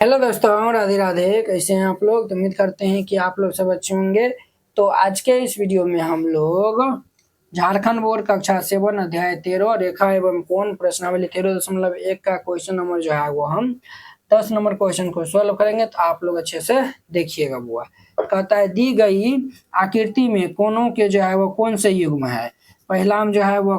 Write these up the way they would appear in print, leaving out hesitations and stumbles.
Hello दोस्तों, राधे राधे। कैसे हैं आप लोग? तो उम्मीद करते हैं कि आप लोग सब अच्छे होंगे। तो आज के इस वीडियो में हम लोग झारखंड बोर्ड कक्षा 7 अध्याय 13 रेखा एवं कोण प्रश्नावली 13.1 का क्वेश्चन नंबर जो है वो हम 10 नंबर क्वेश्चन को सॉल्व करेंगे। तो आप लोग अच्छे से देखिएगा। बुआ कहता है दी गई आकृति में कोणों के जो है वो कौन से युग्म है। पहला जो है वो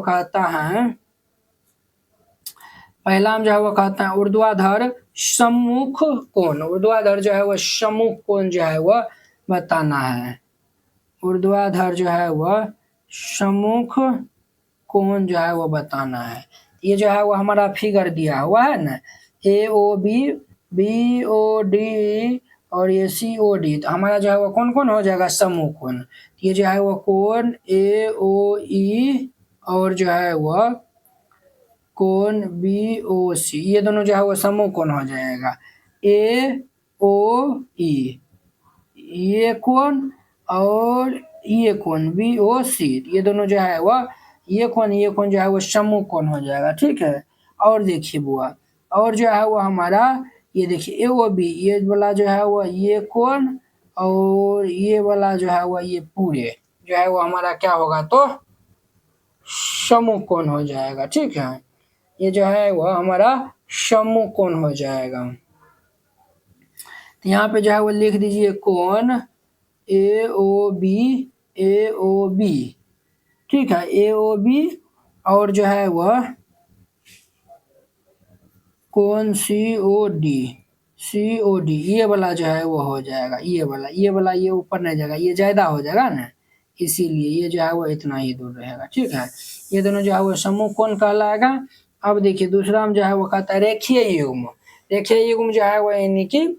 कहता है ऊर्ध्वाधर सम्मुख कोण। ऊर्ध्वाधर जो है वह सम्मुख कोण जो है वह बताना है। ऊर्ध्वाधर जो है वह सम्मुख कोण जो है वो बताना है। ये जो है वो हमारा फिगर दिया हुआ है ना, AOB, BOD और ये COD। तो हमारा जो है वो कौन कौन हो जाएगा? सम्मुख कोण। ये जो है वो कोण AOE और जो है वह कोण BOC, ये दोनों जो है वो समूह कोण हो जाएगा। AOE ये कोण और ये कोण BOC, ये दोनों जो है वह ये कोण जो है वो समूह कोण हो जाएगा। ठीक है। और देखिए बुआ, और जो है वो हमारा ये देखिए AOB, ये वाला जो है वो ये कोण और ये वाला जो है वो ये पूरे जो है वो हमारा क्या होगा? तो समूह कोण हो जाएगा। ठीक है। ये जो है वह हमारा समूह कोण हो जाएगा। तो यहाँ पे जो है वो लिख दीजिए कोण AOB। ठीक है, AOB और जो है वह कोण COD, ये वाला जो है वो हो जाएगा। ये वाला ये ऊपर नहीं जाएगा, ये ज्यादा हो जाएगा ना, इसीलिए ये जो है वो इतना ही दूर रहेगा। ठीक है। ये दोनों जो है वो समूह कोण कहलाएगा। अब देखिए दूसरा जो है वो कहता है रेखीय युग्म। रेखीय युग्म जो है वो यानी कि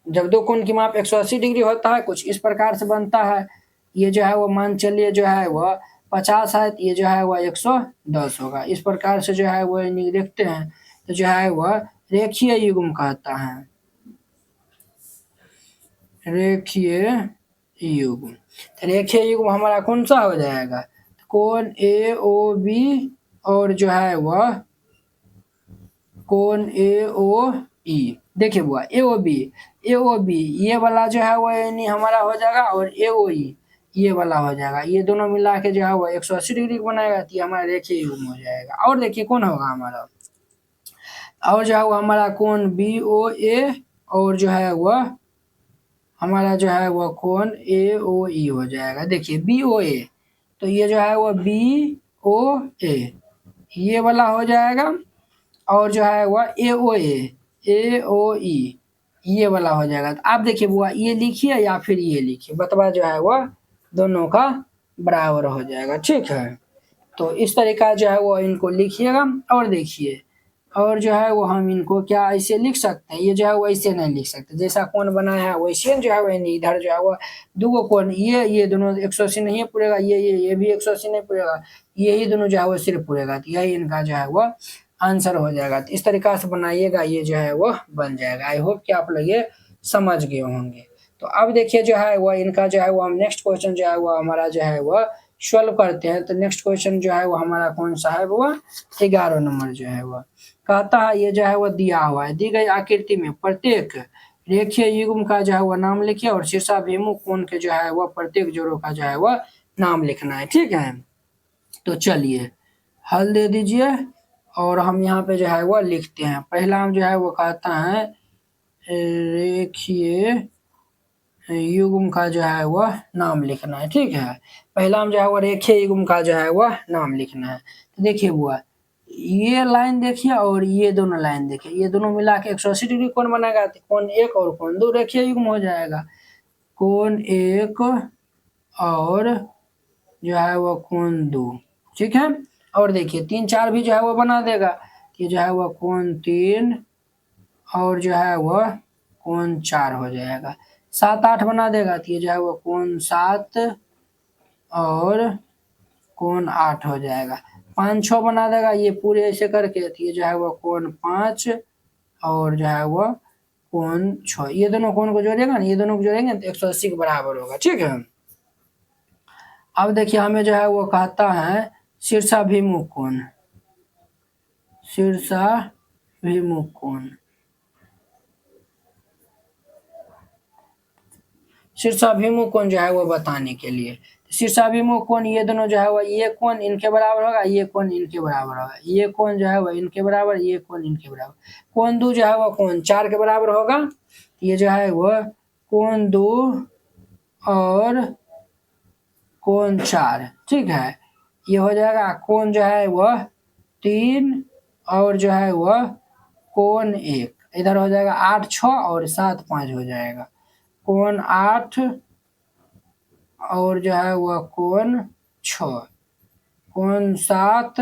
जब दो कोण की माप 180 डिग्री होता है, कुछ इस प्रकार से बनता है। ये जो है वो मान चलिए जो है वह 50 है, ये जो है वह 110 होगा। इस प्रकार से जो है वो यानी देखते हैं तो जो है वह रेखीय युग्म कहता है। रेखीय युग्म, रेखीय युग्म हमारा कौन सा हो जाएगा? कोण AOB और जो है वह कोण AOE। देखिए बुआ AOB ये वाला जो है वो यानी हमारा हो जाएगा और AOE ये वाला हो जाएगा। ये दोनों मिला के जो है वो 180 डिग्री बनाएगा, तो ये हमारा रेखीय युग्म हो जाएगा। और देखिए कौन होगा हमारा, और जो है वो हमारा कोण BOA और जो है वह हमारा जो है वह कोण AOE हो जाएगा। देखिए BOA, तो ये जो है वो BOA ये वाला हो जाएगा और जो है वह AOE ये वाला हो जाएगा। तो आप देखिए बुआ ये लिखिए या फिर ये लिखिए, बतवा जो है वह दोनों का बराबर हो जाएगा। ठीक है। तो इस तरीका जो है वो इनको लिखिएगा। और देखिए और जो है वो हम इनको क्या ऐसे लिख सकते हैं? ये जो है वो ऐसे नहीं लिख सकते, जैसा कोण बनाया है वैसे जो है वो इधर जो है वो दो कोण ये दोनों 180 नहीं पूरेगा, ये भी 180 नहीं पूरेगा, यही दोनों जो है वो सिर्फ पूरेगा। तो यही इनका जो है वो आंसर हो जाएगा। तो इस तरीका से बनाइएगा, ये जो है वो बन जाएगा। आई होप कि आप लोग ये समझ गए होंगे। तो अब देखिए जो है वो इनका जो है वो हम नेक्स्ट क्वेश्चन जो है वो हमारा जो है वो सॉल्व करते हैं। तो नेक्स्ट क्वेश्चन जो है वो हमारा कौन सा है? वो 11 नंबर जो है वो कहता है ये जो है वो दिया हुआ है, दी गई आकृति में प्रत्येक रेखीय युग्म का जो है वो नाम लिखिए और शीर्षाभिमुख कोण के जो है वो प्रत्येक जोड़ों का जो है वो नाम लिखना है। ठीक है। तो चलिए हल दे दीजिए और हम यहाँ पे जो है वो लिखते हैं। पहला हम जो है वो कहता है रेखीय युग्म का जो है वह नाम लिखना है। ठीक है। पहला हम जो है वो रेखीय युग्म का जो है वह नाम लिखना है। तो देखिए बुआ ये लाइन देखिए और ये दोनों लाइन देखिए, ये दोनों मिला के 180 डिग्री कोण बनाएगा। तो कोण 1 और कोण 2 रेखीय युग्म हो जाएगा। कोण 1 और जो है वो कोण 2। ठीक है। और देखिए 3 4 भी जो है वो बना देगा। ये जो है वो कोण 3 और जो है वह कोण 4 हो जाएगा। 7 8 बना देगा तो ये जो है वो कोण 7 और कोण 8 हो जाएगा। 5 6 बना देगा ये पूरे ऐसे करके, तो ये जो है वो कोण 5 और जो है वो कोण 6। ये दोनों कोण को जोड़ेगा ना, ये दोनों को जोड़ेंगे तो 180 के बराबर होगा। ठीक है। अब देखिए हमें जो है वो कहता है शीर्षाभिमुख कोण। शीर्षाभिमुख कोण शीर्षाभिमुख कोण जो है वो बताने के लिए। शीर्षाभिमुख कोण ये दोनों जो है वो ये कोण इनके बराबर होगा, ये कोण इनके बराबर होगा, ये कोण जो है वो इनके बराबर, ये कोण इनके बराबर। कोण दो जो है वो कोण 4 के बराबर होगा, ये जो है वो कोण 2 और कोण 4, ठीक है। ये हो जाएगा कोण जो है वह 3 और जो है वह कोण 1, इधर हो जाएगा 8 6 और 7 5 हो जाएगा। कोण 8 और जो है वह कोण 6, कोण 7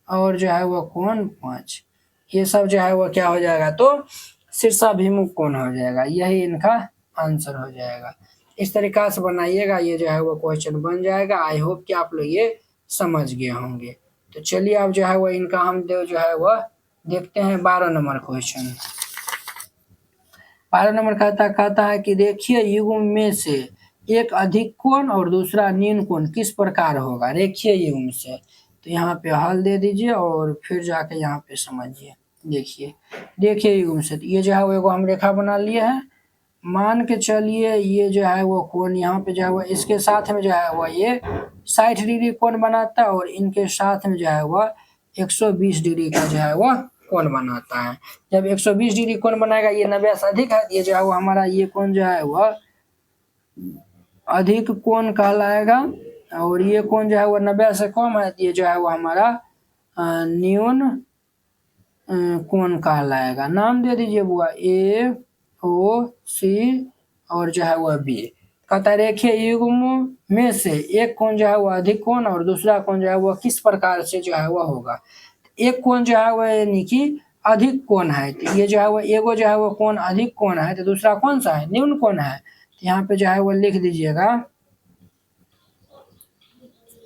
और जो है वह कोण 5, ये सब जो है वह क्या हो जाएगा, तो शीर्षाभिमुख कोण हो जाएगा। यही इनका आंसर हो जाएगा। इस तरीका से बनाइएगा, ये जो है वो क्वेश्चन बन जाएगा। आई होप कि आप लोग ये समझ गए होंगे। तो चलिए अब जो है वो इनका हम जो है वह देखते हैं 12 नंबर क्वेश्चन। 12 नंबर कहता है कि रेखीय युग्म में से एक अधिक कोण और दूसरा न्यून कोण किस प्रकार होगा, रेखीय युग्म से। तो यहाँ पे हल दे दीजिए और फिर जाके यहाँ पे समझिए। देखिए रेखीय युग्म से, तो ये जो है वो एगो हम रेखा बना लिए हैं। मान के चलिए ये जो है वो कोण यहाँ पे जो है वो इसके साथ में जो है वो ये 60 डिग्री कोण बनाता है और इनके साथ में जो है वह 120 डिग्री का जो है वह कोण बनाता है। जब 120 डिग्री कोण बनाएगा, ये 90 से अधिक है, ये जो है वो हमारा ये कोण जो है वह अधिक कोण कहलाएगा और ये कोण जो है वो 90 से कम है, ये जो है वो हमारा न्यून कोण कहलाएगा। नाम दे दीजिए बुआ ए ओ सी और जो है वह बी। कहता है रेखीय युग्म में से एक कोण जो है वह अधिक कोण और दूसरा कोण जो है वह किस प्रकार से जो है वह होगा। एक कोण जो है वह यानी कि अधिक कोण है, तो ये जो है वो एगो जो है वो कोण अधिक कोण है, तो दूसरा कौन सा है, न्यून कोण है। तो यहाँ पे जो है वो लिख दीजिएगा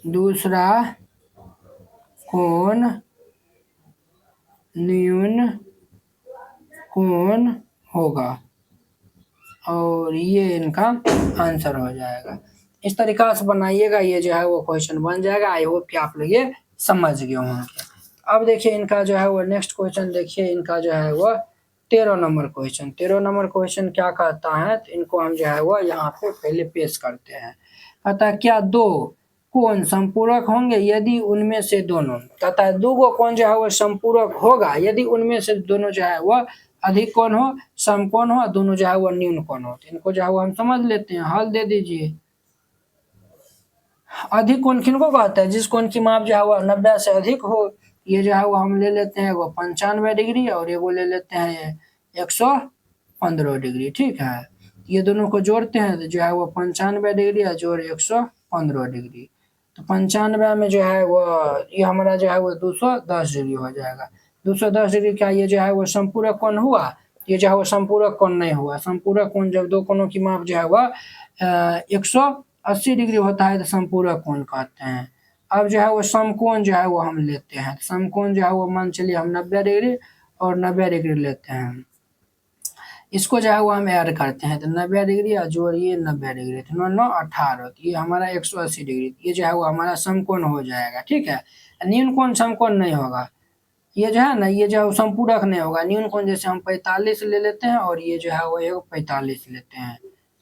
दूसरा कोण न्यून कोण होगा और ये इनका आंसर हो जाएगा। इस तरीका से बनाइएगा, ये जो है वो क्वेश्चन बन जाएगा। आई होप कि आप लोग ये समझ गए होंगे। अब देखिए इनका जो है वो नेक्स्ट क्वेश्चन देखिए, इनका जो है वो 13 नंबर क्वेश्चन। 13 नंबर क्वेश्चन क्या कहता है, तो इनको हम जो है वो यहाँ पे पहले पेश करते हैं। कहता है क्या दो कोण संपूरक होंगे यदि उनमें से दोनों, कहता है दो कोण जो है वो संपूरक होगा यदि उनमें से दोनों जो है वह अधिक कोण हो, समकोण हो, दोनों जो है वो न्यून कोण हो। तो इनको जो है वो हम समझ लेते हैं। हल दे दीजिए। अधिक कोण किनको कहते हैं, जिस कोण की माप जो है वो 90 से अधिक हो। ये जो है वो हम ले लेते हैं वो 95 डिग्री और ये वो ले लेते हैं 115 डिग्री, ठीक है। ये दोनों को जोड़ते हैं तो जो है वो 95 डिग्री और जोड़ 115 डिग्री, तो 95 में जो है वो ये हमारा जो है वो 210 डिग्री हो जाएगा। 210 डिग्री का ये जो है वो संपूरक कोण हुआ, ये जो है वो संपूरक कोण नहीं हुआ। संपूरक कोण जब दो कोणों की माप जो है वह 180 डिग्री होता है तो संपूरक कोण कहते हैं। अब जो है वो समकोण जो है वो हम लेते हैं। समकोण जो है वो मान चलिए हम 90 डिग्री और 90 डिग्री लेते हैं, इसको जो है वो हम ऐड करते हैं तो 90 डिग्री और जोड़िए 90 डिग्री, तो 9 9 18, तो ये हमारा 180 डिग्री, ये जो है वो हमारा समकोण हो जाएगा, ठीक है। न्यून कोण समकोण नहीं होगा, ये जो है ना ये जो है संपूरक नहीं होगा। न्यून कोण जैसे हम 45 ले लेते हैं और ये जो है वो 45 लेते हैं,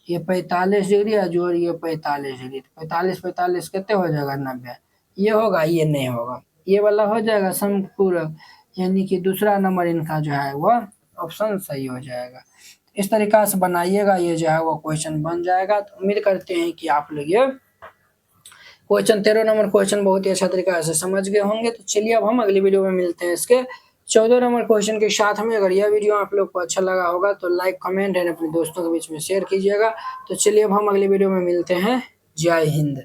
ये 45 डिग्री और जोड़िए 45 डिग्री, 45 45 कितने हो जाएगा 90, ये होगा, ये नहीं होगा, ये वाला हो जाएगा संपूरक, यानी कि दूसरा नंबर इनका जो है वह ऑप्शन सही हो जाएगा। इस तरीका से बनाइएगा, ये जो है वो क्वेश्चन बन जाएगा। तो उम्मीद करते हैं कि आप लोग ये क्वेश्चन 13 नंबर क्वेश्चन बहुत ही अच्छा तरीका से समझ गए होंगे। तो चलिए अब हम अगली वीडियो में मिलते हैं इसके 14 नंबर क्वेश्चन के साथ में। अगर यह वीडियो आप लोग को अच्छा लगा होगा तो लाइक कमेंट एंड अपने दोस्तों के बीच में शेयर कीजिएगा। तो चलिए अब हम अगली वीडियो में मिलते हैं। जय हिंद।